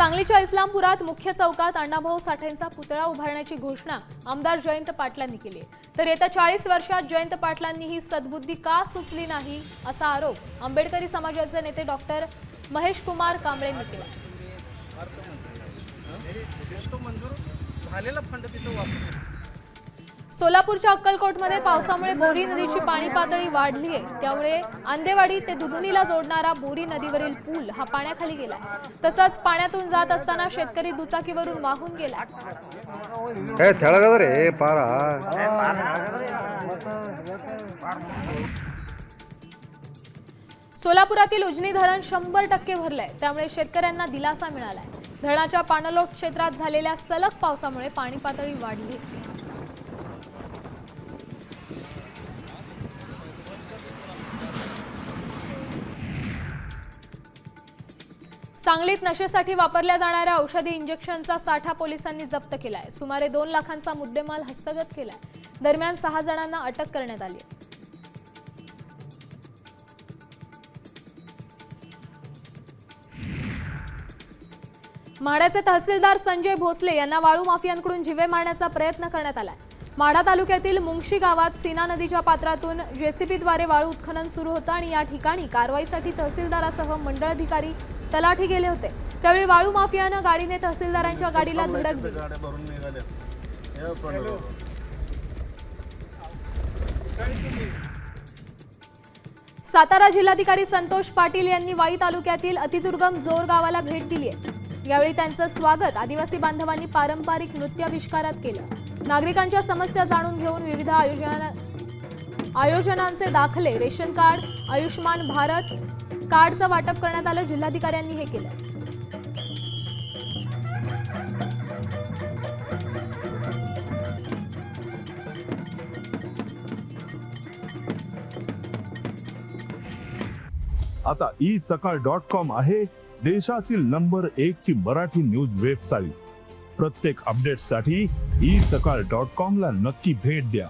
सांगलीच्या इस्लामपुरात मुख्य चौकात अण्णाभाऊ साठेंचा पुतळा उभारण्याची घोषणा आमदार जयंत पाटलांनी केली आहे। तर येत्या 40 वर्षात जयंत पाटलांनी ही सद्बुद्धी का सुचली नाही असा आरोप आंबेडकरी समाजाचे नेते डॉक्टर महेश कुमार कांबळेंनी केला। सोलापूरच्या अक्कलकोटमध्ये पावसामुळे बोरी नदीची पाणी पातळी वाढली आहे। त्यामुळे आंदेवाडी ते दुधनीला जोडणारा बोरी नदीवरील पूल हा पाण्याखाली गेला। तसंच पाण्यातून जात असताना शेतकरी दुचाकीवरून वाहून गेला। सोलापुरातील उजनी धरण 100% भरलंय। त्यामुळे शेतकऱ्यांना दिलासा मिळालाय। धरणाच्या पाणलोट क्षेत्रात झालेल्या सलग पावसामुळे पाणी पातळी वाढली। सांगलीत नशेसाठी वापरल्या जाणाऱ्या औषधी इंजेक्शनचा साठा पोलिसांनी जप्त केलाय। सुमारे 2 लाखांचा मुद्देमाल हस्तगत केलाय। दरम्यान 6 जणांना अटक करण्यात आली आहे। माढ्याचे तहसीलदार संजय भोसले यांना वाळू माफियांकडून जीवे मारण्याचा प्रयत्न करण्यात आलाय। माढा तालुक्यातील मुंगशी गावात सीना नदीच्या पात्रातून जेसीबीद्वारे वाळू उत्खनन सुरू होतं आणि या ठिकाणी कारवाईसाठी तहसीलदारासह मंडळ अधिकारी तलाठी गेले होते। त्यावेळी वाळू माफियानं गाडीने तहसीलदारांच्या गाडीला धडक दिली। सातारा जिल्हाधिकारी संतोष पाटील यांनी वाई तालुक्यातील अतिदुर्गम जोर गावाला भेट दिली आहे। यावेळी त्यांचं स्वागत आदिवासी बांधवांनी पारंपरिक नृत्याविष्कारात केलं। नागरिकांच्या समस्या जाणून घेऊन विविध आयोजनांचे दाखले, रेशन कार्ड, आयुष्मान भारत कार्डचं वाटप करण्यात आलं। जिल्हाधिकाऱ्यांनी हे केलं। आता isakal.com आहे देशातील नंबर 1 ची मराठी न्यूज वेबसाईट। प्रत्येक अपडेटसाठी isakal.com ला नक्की भेट द्या।